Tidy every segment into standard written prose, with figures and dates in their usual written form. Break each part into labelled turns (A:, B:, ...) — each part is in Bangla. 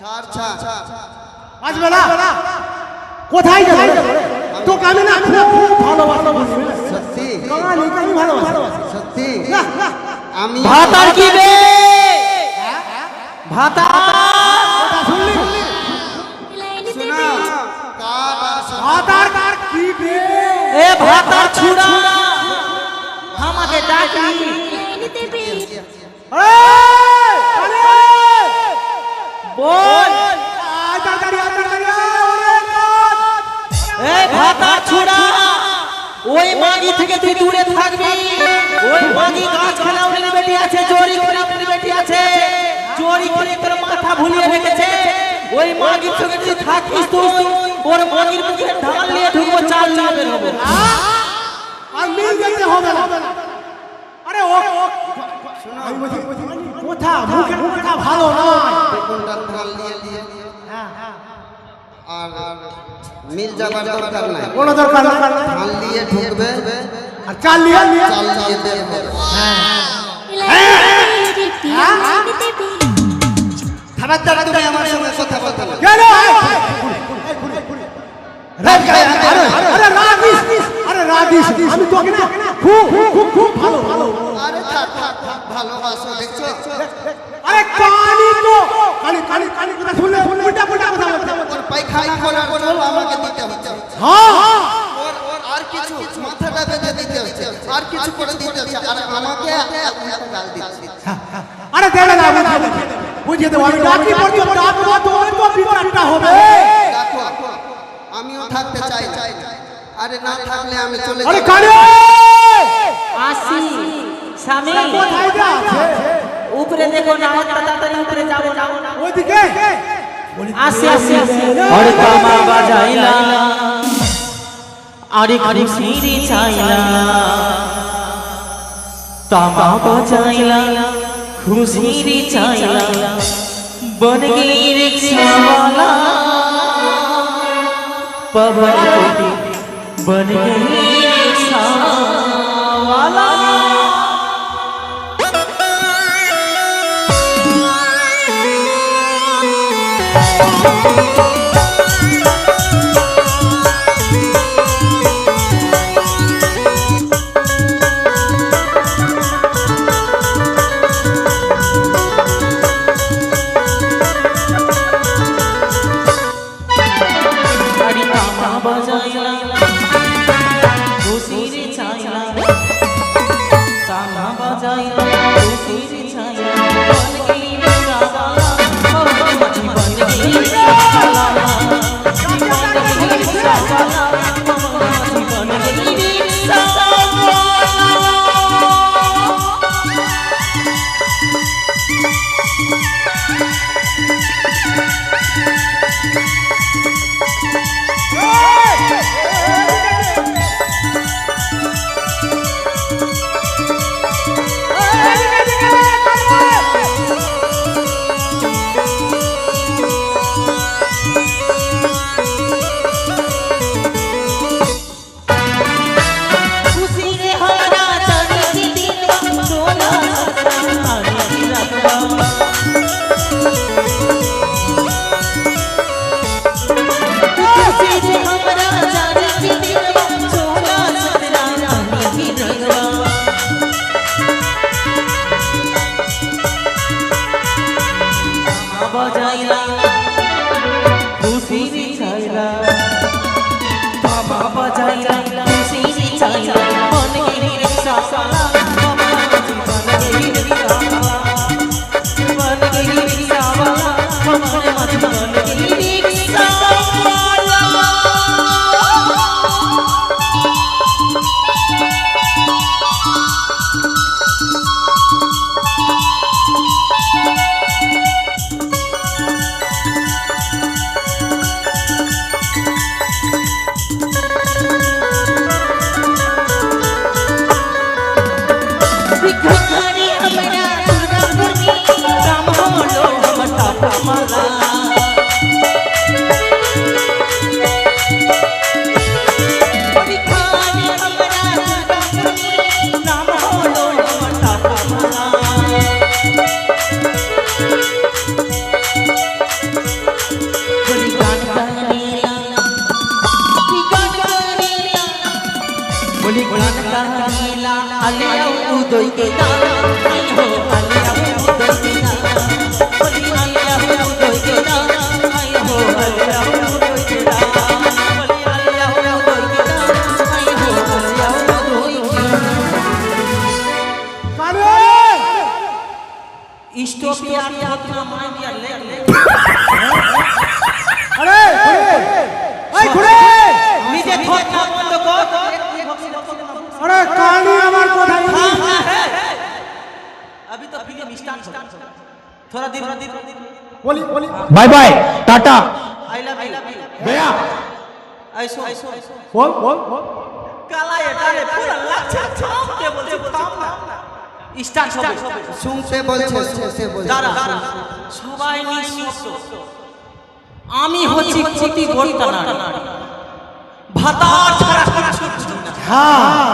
A: ছাড় ছাড়
B: আসবে না কোথায় যাবে তোকে আমি না খুব ভালোবাসি
A: সত্যি
B: আমি ভালোবাসি
A: সত্যি আমি
C: ভাতার কি বে ভাতা
B: শুনলি
A: শোনা
B: আধার কার্ড কি বে
C: এ ভাতার ছুড়া আমাকে ডাকি বল এই ভাতার ছুড়া ওই মাগি থেকে তুই দূরে থাকবি ওই মাগি গাছ খানা উড়ে বেটি আছে চোরি করে উড়ে বেটি আছে চোরি করে তোর মাথা ভুলিয়ে রেখেছে ওই মাগির সঙ্গে তুই থাকিস তুই ওর মাগির মুখে ঢাল নিয়ে ঢুকবো চাল নিয়ে বের হবে
B: আর মিল যেতে হবে না আরে ও কথা মুখের কথা ভালো নয়
A: কোনটা ঢাল দিয়ে আর মিল যাবার দরকার নাই
B: কোনো দরকার না
A: ঢাল দিয়ে ঢুকবে
B: আর চাল নিয়ে
A: চাল দিয়ে বের হবে খবরদার তুমি আমার সঙ্গে কথা বলতে না
B: কেন আরে রাগিস আমি তোকে না খুব ভালো
A: আরে থাক ভালোবাসো দেখছো
B: আরে কানি কথা শুনলে উল্টা কথা বলতে
A: ওর পায়খানা করার জল আমাকে দিতে হচ্ছে
B: হ্যাঁ
A: ওর আর কিছু মাথাটা বেঁধে দিতে হচ্ছে আর কিছু করে দিতে হচ্ছে আর আমাকে উল্টা গাল দিচ্ছে
B: আরে দেবে না বুঝিয়ে দেবো আমি ডাকি পড়ছো ডাকবো তো বিপদটা হবে
A: দেখো আমিও থাকতে চাই আরে না থাকলে আমি চলে
B: আরে
A: যাব
B: কানে
C: আসি স্বামী
B: কোথায় আছে
C: উপরে দেখো না তাড়াতাড়ি উপরে যাবো না
B: ওইদিকে
C: আসি আরে কামা বাজাইলা আরে খুশির চাইলা তামা বাজাইলা খুশির চাইলা বন গई रिक्शावाला पवन कोटी बन गई रिक्शावाला দইকে দাও আই হো আলিয়া বাবু দইকে দাও বলি আলিয়া বাবু দইকে দাও আই হো আলিয়া বাবু দইকে দাও বলি আলিয়া বাবু দইকে দাও আই হো আলিয়া বাবু দইকে
B: কানে
C: স্টোপিয়া থতনা মাই দিয়া লেগ
B: আরে এই ঘুরে
C: নিজে থতনা বন্ধ কর
B: আরে কানে আমার কোথায়
C: अभी तो फिल्म स्टार्ट थोड़ा दिन
B: বলি বলি
D: bye bye tata
C: I love you
D: गया
C: ऐसो
B: বল বল
C: काला এটা রে পুরো লাচ্ছা থামতে বলছে থাম না স্টার্ট হবে
A: শুনতে বলছে শুনতে বলছে
C: দাঁড়া সবাই নিঃশব্দ আমি হচ্ছি ক্ষতি বলতা না ভাতা ছাড়া কিছু না
B: হ্যাঁ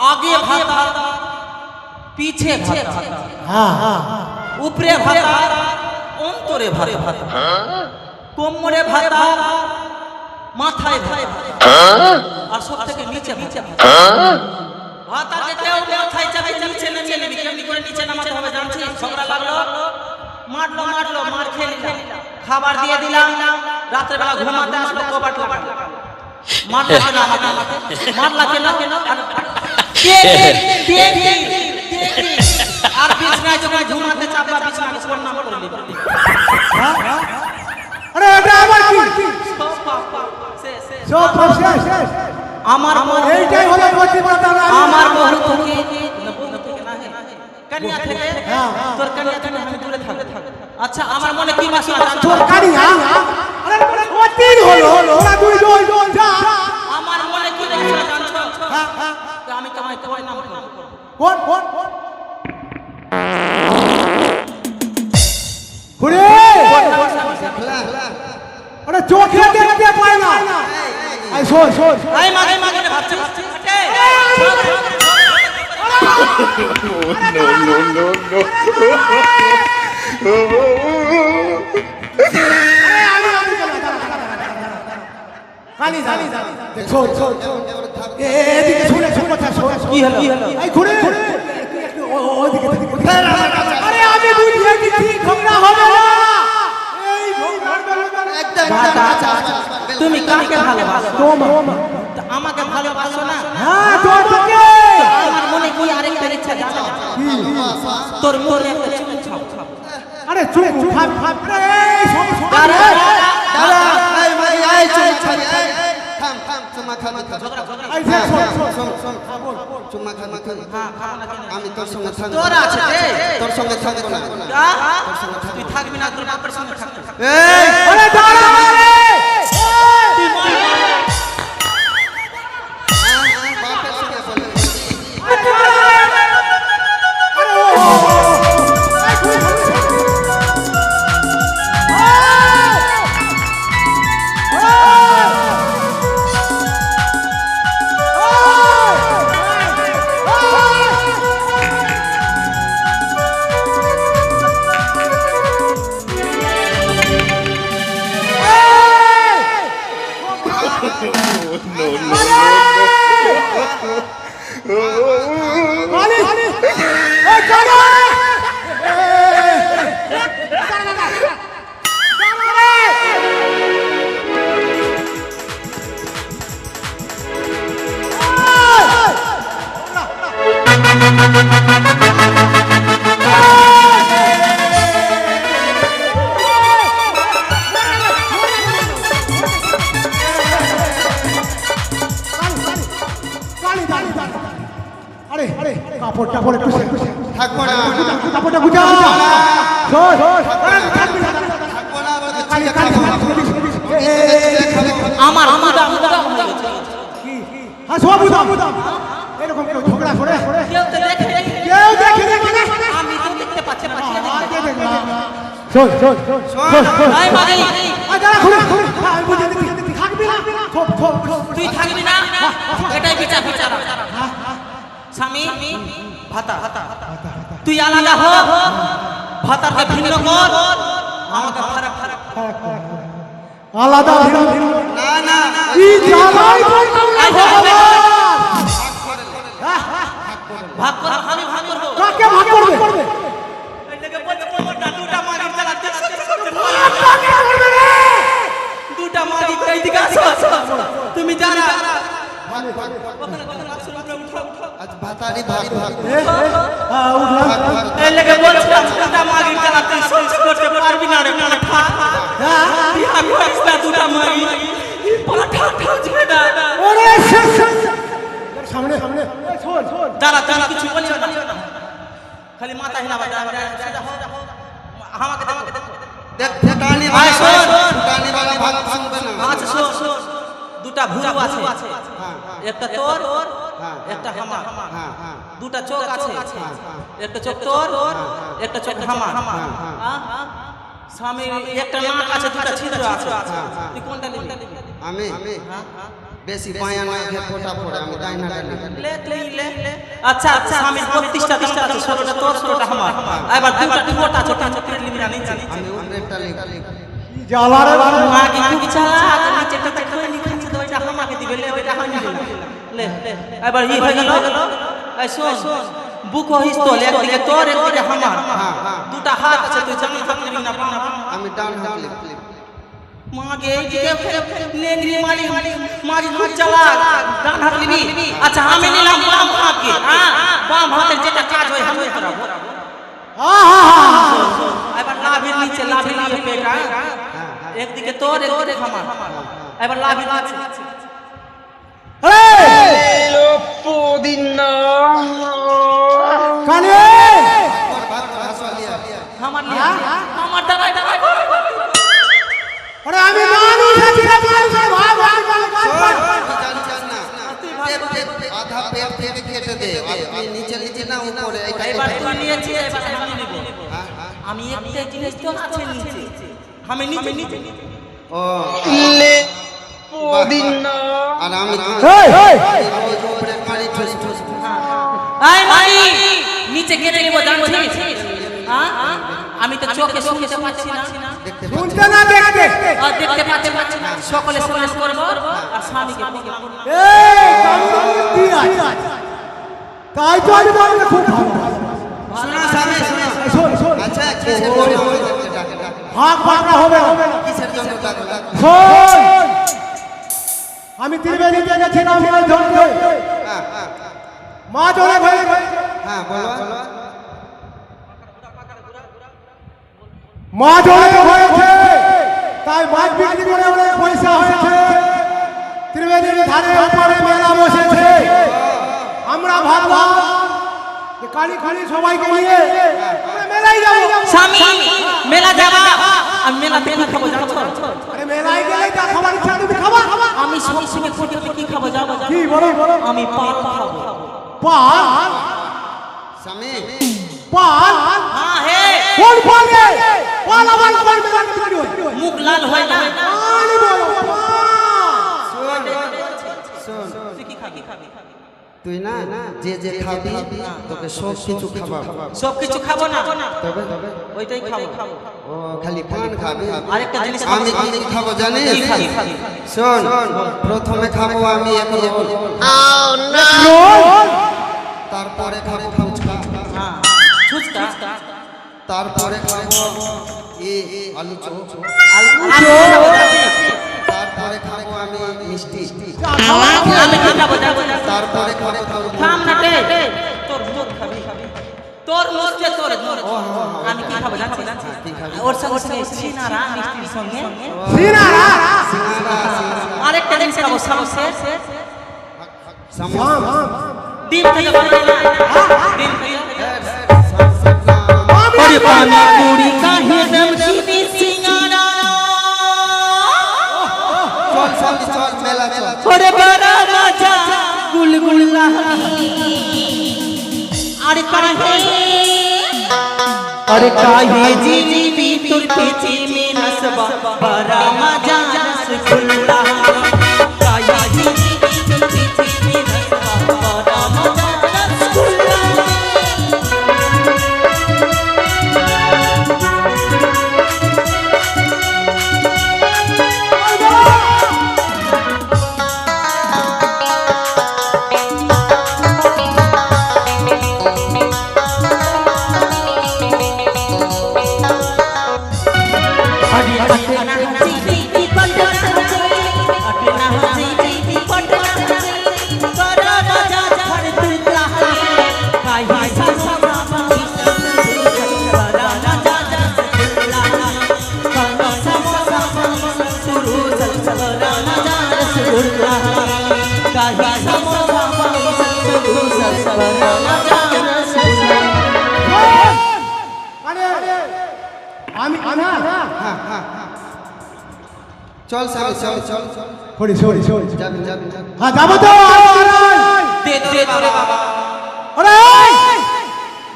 C: आगे भाता पीछे भाता
B: হ্যাঁ হ্যাঁ
C: ऊपरे भाता अंतरे भाता कोमरे भाता माथाয় भाता और सब থেকে নিচে ভাতা যেতেও মাথায় চাপে নিচে নেমে নেবে কেমনি করে নিচে নামাতে হবে জানছিস ঝগড়া লাগলো মারলো মার খেয়ে নিলাম খাবার দিয়ে দিলাম রাতে বেলা ঘুমাতে আসলো কবাট লাগালো মারলা কেন আর বিছনায় যখন ঘুমাতে চাপলা বিছনাকে প্রণাম করে নিবে
B: আরে এটা আবার কি সব শেষ
C: আমার
B: এইটাই হলো প্রতিবাদন
C: আমার বহু থেকে কন্যা থেকে তোর কন্যা থেকে আমি দূরে থাকব আচ্ছা আমার মনে কি মশলা
B: তোর কানিয়া আরে অতীত হলো ওরা দুই জন যা
C: আমার মনে কি মশলা জানছো আমি তোমায় নাম
B: কোন ঘুরে আরে চোখে দেখতে পায় না আই শোন
C: আই মাগে ভাবছিস কি হলো
B: আরে আমি বুঝিয়েছি ঠিক ঝগড়া হবে না
A: একদম
C: তুমি কাকে ভালোবাসো
B: তোমা
C: আমাকে ভালোবাসো না
B: হ্যাঁ তোকে
C: আমার মনে কি আরেকটা ইচ্ছা জানো তোর মনে একটা চুল ছাপ
B: আরে চুপ খাপ রে
C: দাঁড়া
A: দাদা এই ভাই এই চুপ ছাড়ি থাম চুমা খাবি
B: এই শোন
A: চুমা খাবি
C: হ্যাঁ খাবো না কেন
A: আমি তোর সঙ্গে থাকবো
C: তোর আছে রে
A: তোর সঙ্গে থাকবো না
C: তুই থাকবি না তোর বাপের সঙ্গে থাকবি
A: এই
B: আরে দাঁড়া রে
C: তুই মর
A: বাপের সঙ্গে বলে
B: আরে কাপড়টা পরে একটু
A: থাকবো না
B: কাপড়টা গুজা
A: থাকবো না
C: আমার মুদাম
B: হ্যাঁ সব বুঝাম এরকম কেউ ঝগড়া করে
C: কেউ তো দেখে
B: কেউ দেখে
C: আমি তো দেখতে পাচ্ছি না
B: শোন
C: আই মাগি
B: দাঁড়া ঘুরে আমি বুঝে দেখি থাকবি না
C: তুই থাকবি না এটাই বিচার স্বামী ভাতা তুই আলাদা হ ভাতাকে ভিন্ন কর আমাকে ফারাক
B: আলাদা
A: না না
B: কি জানাই
C: ভাই ভাগ করো আমি ভাগ করব
B: কাকে ভাগ করবে
C: এই লেগে বলছে মোটা দুটা মাগি চালাতে
B: কাকে করবে রে
C: দুটা মাগি কই দিকে আসো তুমি জানা
A: ভাগ ভাগ
C: ওখানে উঠো
A: আজ ভাতারি ভাগ ভাগ
B: হ্যাঁ উঠলাম
A: ভাগ ভাগ
C: এই লেগে বলছিলাম দুটা মাগি চালাতে সহ্য করতে পারবি না রে পাঠা
B: হ্যাঁ
C: বিয়া কইছলা দুটা মাগি পাঠা ঠাজবে না
B: ওরে সামনে সামনে এই শোন
C: দাঁড়া দাঁড়া কিছু বলিও না খালি মাথা হিলাবা আমাকে দেখো
A: দেখ ফুটানি
C: আয় শোন।
A: ফুটানি वाला ভাগ শুনবে না
C: আচ্ছা শোন দুটা ভুরু আছে
A: হ্যাঁ
C: একটা তোর
A: হ্যাঁ
C: একটা হামার
A: হ্যাঁ হ্যাঁ
C: দুটা চোখ আছে একটা চোখ তোর একটা চোখ হামার স্বামী একটা নাক আছে দুটা ছিদ্র আছে তুই কোনটা নিবি
A: আমি বেশি পায়া না ঘে ফোটা পড়ে আমি দাইনা ডালি
C: লে আচ্ছা আচ্ছা স্বামী 32টা দিশটা আছে 16টা তোর 16টা হামার এবার দুটা টিপোটা ছোট ছোট নিবি না নিচে
A: আমি উন্নেটা লিখি
B: কি জ্বালা রে
C: মাগি খুব চালা নিচেটা কই লিখাচ্ছি তো ওইটা হামাকে দিবে লে ওইটা হামি লে এবার ই হয়ে গেল এই শোন বুক হইস তো একদিকে তোর একদিকে হামার দুটা হাত আছে তুই জানি হাত নিবি না
A: আমি ডান হাত লিখি
C: মাগে এইদিকে নেংরি মারি খুব চালা ডান হাত নিবি আচ্ছা আমি নিলাম বাম হাতকে বাম হাতের যেটা কাজ হয় আমি করাবো এবার লাভির নিচে লাভি নিয়ে পেটা একদিকে তোর একদিকে হামার এবার লাভি নিচে
B: কানে
A: ভাগ হাসলিয়া
C: হামার নিয়ে হামার দাঁড়ায়
B: আরে আমি মানুষ আছি রে মানুষ ভাগ ভাগ
A: জান না আধা পেট থেকে কেটে দে আপনি নিচে নিচে না উপরে এইটা
C: এবার তুই নিয়েছিস এবার আমি নিব
A: হ্যাঁ
C: আমি একটা জিনিস তো আছে নিচে আমি নিচে
A: ও আর আমি রোজ উপরে মারি ঠুস ঠুস
C: আয় মাই নিচে কেটে নিব জানছিস হ্যাঁ আমি তো চোখে শুনতে পাচ্ছি না
A: দেখতে
B: শুনতে না দেখতে
C: আর দেখতে পাচ্ছি না সকলে স্নান করব আর স্বামীকে বুকে করব
B: এই কামড়ি আছে তাই তো আমি বলতে খুব ভালো
A: শোনা সামনে শোনা
B: শোন
A: আচ্ছা কিসের জন্য আমাদেরকে ডাকে
B: ভাগ ভাগটা হবে
A: কিসের জন্য ডাকে
B: শোন আমি ত্রিবেণীতে গেছিলাম মাছ ধরতে
A: হ্যাঁ হ্যাঁ
B: মাছ অনেক হয়ে
A: হ্যাঁ বলো
B: মাছ অনেক হয়েছে তাই মাছ বিক্রি করে অনেক পয়সা হয়েছে ত্রিবেণীর ধারে উপরে মেলা বসেছে আমরা ভাবলাম যে কালী কালী সবাইকে নিয়ে আমরা মেলায় যাবো
C: স্বামী মেলা যাবা আমি মেলা খাবো জানো
B: আরে মেলায় গেলে যা খাবার ইচ্ছা তুমি খাবা
C: আমি সঙ্গে করতে কি খাবো যাবো
B: কি বলো
C: আমি পান খাবো
B: পান
A: স্বামী
B: পান
C: হ্যাঁ হে
B: কোন পান রে পান আবার কোন মেলা বিক্রি হয়
C: মুখ লাল হয় না
B: পান বলো
A: শোন
C: তুই কি খাবি
A: তুই না যে যে খাবি তোকে সব কিছু খাওয়াবো
C: সব কিছু খাবো না
A: তবে
C: ওইটাই খাবো
A: ও খালি পান খাবি
C: আরেকটা জিনিস
A: আমি কি খাবো জানিস শোন প্রথমে খাবো আমি এক রোল তারপরে খাবো ফুচকা
C: হ্যাঁ ফুচকা
A: তারপরে খাবো আলু চপ তারপরে খাবো আমি মিষ্টি
C: আমি কি খাবো যাবো
A: তারপরে খাবো
C: থাম না রে তোর মুখ খাবি তোর মুখ যে তোর আমি কি খাবো জানিস ওর সঙ্গে সিনারা মিষ্টির সঙ্গে
B: সিনারা
C: আরেকটা জিনিস খাবো সামসে
A: সমোসা
C: ডিম থেকে বানাই না ডিম থেকে
B: আমি
C: পানি পুরি কাহে নমকিনি সিঙ্গারা
A: চল মেলা চল
C: ওরে বড় মজা গুলগুলা আরে কাহে জিলিবি তোর পেছে মে নসবা বড় মজা রসগুল্লা কাহে জিলিবি তোর পেছে মে নসবা বড় মজা রসগুল্লা अरे पटना सिटी पटना सिटी पटना करा राजा धरत काहे समोसा मांगी करा राजा रसगुल्ला करा समोसा मांगी करा राजा रसगुल्ला काहे समोसा मांगी करा राजा रसगुल्ला
B: আমি না
A: চল স্বামী চল চল
B: সরি
A: যাবি যাবি
B: হ্যাঁ যাবো তো
C: দে দে বাবা
B: আরে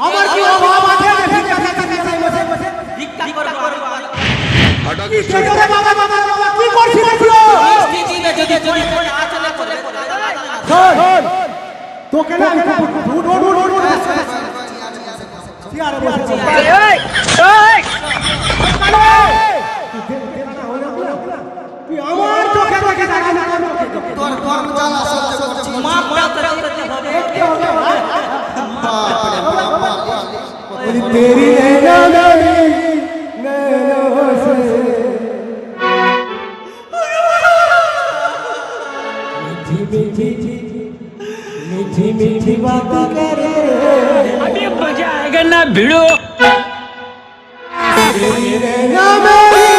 B: আমার কি অভাব আছে যে ভিক্ষা করতে বসে
C: ভিক্ষা করব
B: কি রে বাবা কি করছিস তুই
C: স্থিতিতে যদি চলে আচলে করে
B: শোন তোকে না উঠ চেয়ারে বসে তুই আমার চোখে দেখে দেখা না
A: তোর কর্ম জ্বালা সহ্য করছি
C: মাপ করতে হবে
B: बोली तेरी नैना नैनों से मीठी मीठी बात करे
D: अभी मजा आएगा ना भिड़ो
B: तेरी नैना मेरी